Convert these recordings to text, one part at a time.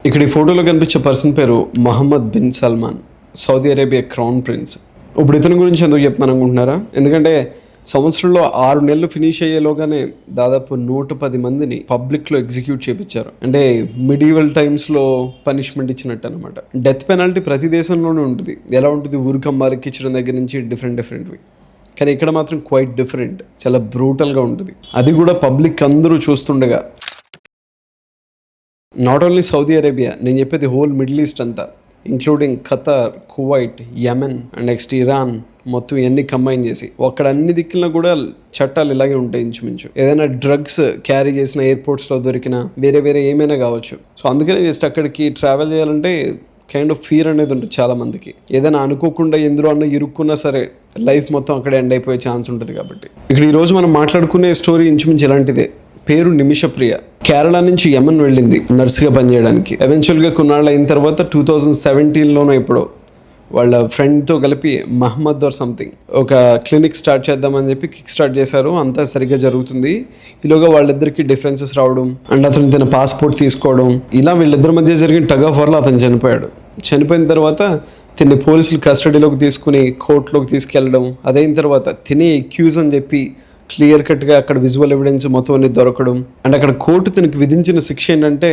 ఇక్కడ ఈ ఫోటోలో కనిపించే పర్సన్ పేరు Mohammed bin Salman, Saudi Arabia crown prince. ఇప్పుడు ఇతని గురించి ఎందుకు చెప్తాను అనుకుంటున్నారా? ఎందుకంటే సంవత్సరంలో 6 నెలలు ఫినిష్ అయ్యేలోగానే దాదాపు 110 మందిని పబ్లిక్లో ఎగ్జిక్యూట్ చేయించారు. అంటే మిడీవల్ టైమ్స్లో పనిష్మెంట్ ఇచ్చినట్టు అనమాట. డెత్ పెనాల్టీ ప్రతి దేశంలోనే ఉంటుంది. ఎలా ఉంటుంది? ఊరికమ్మారికి ఇచ్చడం దగ్గర నుంచి డిఫరెంట్వి. కానీ ఇక్కడ మాత్రం క్వైట్ డిఫరెంట్, చాలా బ్రూటల్గా ఉంటుంది. అది కూడా పబ్లిక్ అందరూ చూస్తుండగా. నాట్ ఓన్లీ సౌదీ అరేబియా, నేను చెప్పేది హోల్ మిడిల్ ఈస్ట్ అంతా, including Qatar, Kuwait, Yemen and next Iran, మొత్తం ఇవన్నీ కంబైన్ చేసి అక్కడ అన్ని దిక్కుల్లో కూడా చట్టాలు ఇలాగే ఉంటాయి ఇంచుమించు. ఏదైనా డ్రగ్స్ క్యారీ చేసిన ఎయిర్పోర్ట్స్లో దొరికినా వేరే ఏమైనా కావచ్చు. సో అందుకనే జస్ట్ అక్కడికి ట్రావెల్ చేయాలంటే కైండ్ ఆఫ్ ఫియర్ అనేది ఉంటుంది చాలా మందికి. ఏదైనా అనుకోకుండా ఎందులో అన్న ఇరుక్కున్నా సరే లైఫ్ మొత్తం అక్కడే ఎండ్ అయిపోయే ఛాన్స్ ఉంటుంది. కాబట్టి ఇక్కడ ఈరోజు మనం మాట్లాడుకునే స్టోరీ ఇంచుమించు ఇలాంటిదే. పేరు నిమిషప్రియ. కేరళ నుంచి యెమెన్ వెళ్ళింది నర్సుగా పనిచేయడానికి. ఎవెన్చువల్గా కొన్నాళ్ళు అయిన తర్వాత 2017లోనో ఇప్పుడు వాళ్ళ ఫ్రెండ్తో కలిపి మహమ్మద్ ఆర్ సంథింగ్ ఒక క్లినిక్ స్టార్ట్ చేద్దామని చెప్పి కిక్ స్టార్ట్ చేశారు. అంతా సరిగ్గా జరుగుతుంది. ఈలోగా వాళ్ళిద్దరికి డిఫరెన్సెస్ రావడం అండ్ అతను తన పాస్పోర్ట్ తీసుకోవడం, ఇలా వీళ్ళిద్దరి మధ్య జరిగిన టగ్ ఆఫ్ వార్లో అతను చనిపోయాడు. చనిపోయిన తర్వాత తిని పోలీసులు కస్టడీలోకి తీసుకుని కోర్టులోకి తీసుకెళ్ళడం, అదైన తర్వాత తినే ఎక్యూజ్ అని చెప్పి క్లియర్ కట్గా అక్కడ విజువల్ ఎవిడెన్స్ మొత్తం అన్ని దొరకడం. అండ్ అక్కడ కోర్టు తనకి విధించిన శిక్ష ఏంటంటే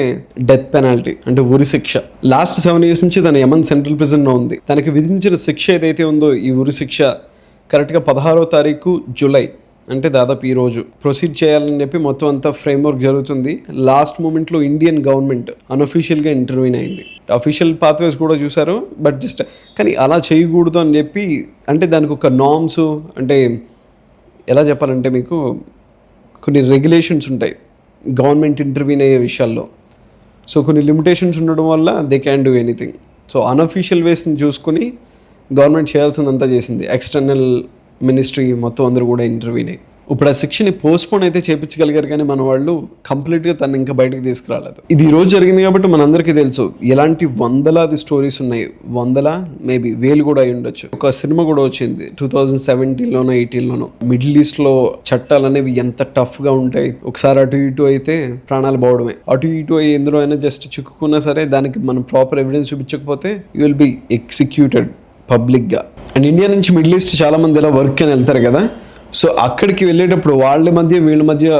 డెత్ పెనాల్టీ, అంటే ఉరి శిక్ష. లాస్ట్ 7 years నుంచి తన యెమెన్ సెంట్రల్ ప్రిజన్లో ఉంది. తనకి విధించిన శిక్ష ఏదైతే ఉందో ఈ ఉరి శిక్ష కరెక్ట్గా 16వ తారీఖు జూలై, అంటే దాదాపు ఈ రోజు ప్రొసీడ్ చేయాలని చెప్పి మొత్తం అంతా ఫ్రేమ్వర్క్ జరుగుతుంది. లాస్ట్ మూమెంట్లో ఇండియన్ గవర్నమెంట్ అన్అఫీషియల్గా ఇంటర్వ్యూన్ అయింది. అఫీషియల్ పాత్వేస్ కూడా చూశారు, బట్ జస్ట్ కానీ అలా చేయకూడదు అని చెప్పి, అంటే దానికి ఒక నార్మ్స్, అంటే ఎలా చెప్పాలంటే మీకు కొన్ని రెగ్యులేషన్స్ ఉంటాయి గవర్నమెంట్ ఇంటర్వ్యూన్ అయ్యే విషయాల్లో. సో కొన్ని లిమిటేషన్స్ ఉండడం వల్ల they can do anything. So unofficial వేస్ని చూసుకుని గవర్నమెంట్ చేయాల్సిందంతా చేసింది. ఎక్స్టర్నల్ మినిస్ట్రీ మొత్తం అందరూ కూడా ఇంటర్వ్యూన్ అయ్యి ఇప్పుడు ఆ శిక్షని పోస్ట్పోన్ అయితే చేయించగలిగారు, కానీ మన వాళ్ళు కంప్లీట్గా తను ఇంకా బయటకు తీసుకురాలేదు. ఇది ఈ రోజు జరిగింది కాబట్టి మనందరికీ తెలుసు ఎలాంటి వందలాది స్టోరీస్ ఉన్నాయి. మేబీ వేలు కూడా అయి ఉండొచ్చు. ఒక సినిమా కూడా వచ్చింది 2017లోనో 18లోనో. మిడిల్ ఈస్ట్లో చట్టాలు అనేవి ఎంత టఫ్గా ఉంటాయి. ఒకసారి అటు ఇటు అయితే ప్రాణాలు పోవడమే. అటు ఇటు అయ్యి ఎందులో అయినా జస్ట్ చిక్కుకున్నా సరే దానికి మనం ప్రాపర్ ఎవిడెన్స్ చూపించకపోతే యూ విల్ బి ఎగ్జిక్యూటెడ్ పబ్లిక్గా. అండ్ ఇండియా నుంచి మిడిల్ ఈస్ట్ చాలా మంది ఇలా వర్క్ అని వెళ్తారు కదా. సో అక్కడికి వెళ్ళేటప్పుడు వీళ్ళ మధ్య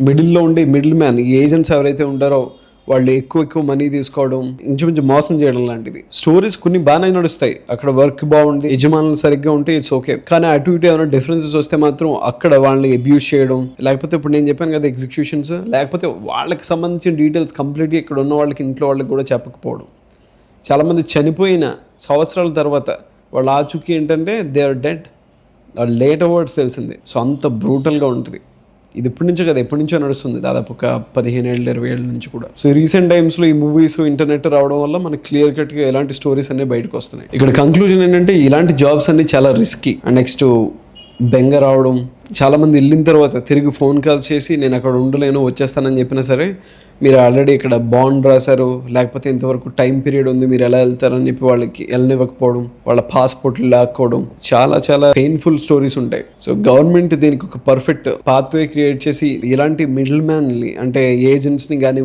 మిడిల్లో ఉండే మిడిల్ మ్యాన్ ఏజెంట్స్ ఎవరైతే ఉంటారో వాళ్ళు ఎక్కువ మనీ తీసుకోవడం, ఇంచుమించు మోసం చేయడం లాంటిది. స్టోరీస్ కొన్ని బాగానే నడుస్తాయి. అక్కడ వర్క్ బాగుంది, యజమానులు సరిగ్గా ఉంటే ఇట్స్ ఓకే. కానీ అటు ఇటు ఏమైనా డిఫరెన్సెస్ వస్తే మాత్రం అక్కడ వాళ్ళని అబ్యూస్ చేయడం, లేకపోతే ఇప్పుడు నేను చెప్పాను కదా ఎగ్జిక్యూషన్స్, లేకపోతే వాళ్ళకి సంబంధించిన డీటెయిల్స్ కంప్లీట్గా ఇక్కడ ఉన్న వాళ్ళకి ఇంట్లో వాళ్ళకి కూడా చెప్పకపోవడం. చాలామంది చనిపోయిన సంవత్సరాల తర్వాత వాళ్ళ ఆచూకీ ఏంటంటే దే ఆర్ డెడ్. లేట్ అవర్డ్స్ తెలిసింది. సో అంత బ్రూటల్గా ఉంటుంది. ఇది ఇప్పటి నుంచో కదా, ఎప్పటి నుంచో నడుస్తుంది, దాదాపు ఒక 15 ఏళ్ళు 20 ఏళ్ళ నుంచి కూడా. సో రీసెంట్ టైమ్స్లో ఈ మూవీస్ ఇంటర్నెట్ రావడం వల్ల మనకి క్లియర్ కట్గా ఎలాంటి స్టోరీస్ అన్నీ బయటకు వస్తున్నాయి. ఇక్కడ కంక్లూజన్ ఏంటంటే ఇలాంటి జాబ్స్ అన్ని చాలా రిస్కీ. అండ్ నెక్స్ట్ బెంగ రావడం, చాలామంది వెళ్ళిన తర్వాత తిరిగి ఫోన్ కాల్ చేసి నేను అక్కడ ఉండలేను వచ్చేస్తానని చెప్పినా సరే మీరు ఆల్రెడీ ఇక్కడ బాండ్ రాశారు, లేకపోతే ఇంతవరకు టైం పీరియడ్ ఉంది, మీరు ఎలా వెళ్తారని చెప్పి వాళ్ళకి వెళ్ళనివ్వకపోవడం, వాళ్ళ పాస్పోర్ట్లు లాక్కోవడం, చాలా పెయిన్ఫుల్ స్టోరీస్ ఉంటాయి. సో గవర్నమెంట్ దీనికి ఒక పర్ఫెక్ట్ పాత్వే క్రియేట్ చేసి ఇలాంటి మిడిల్ మ్యాన్ని, అంటే ఏజెంట్స్ని కానీ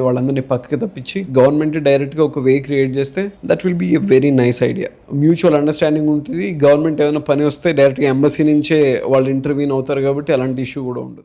వాళ్ళందరినీ పక్కకి తప్పించి గవర్నమెంట్ డైరెక్ట్గా ఒక వే క్రియేట్ చేస్తే that will be a very nice idea. Mutual understanding ఉంటుంది. గవర్నమెంట్ ఏమైనా పని వస్తే డైరెక్ట్గా ఎంబసీ నుంచే వాళ్ళు ఇంటర్వ్యూన్ అవుతారు కాబట్టి అలాంటి ఇష్యూ కూడా ఉండదు.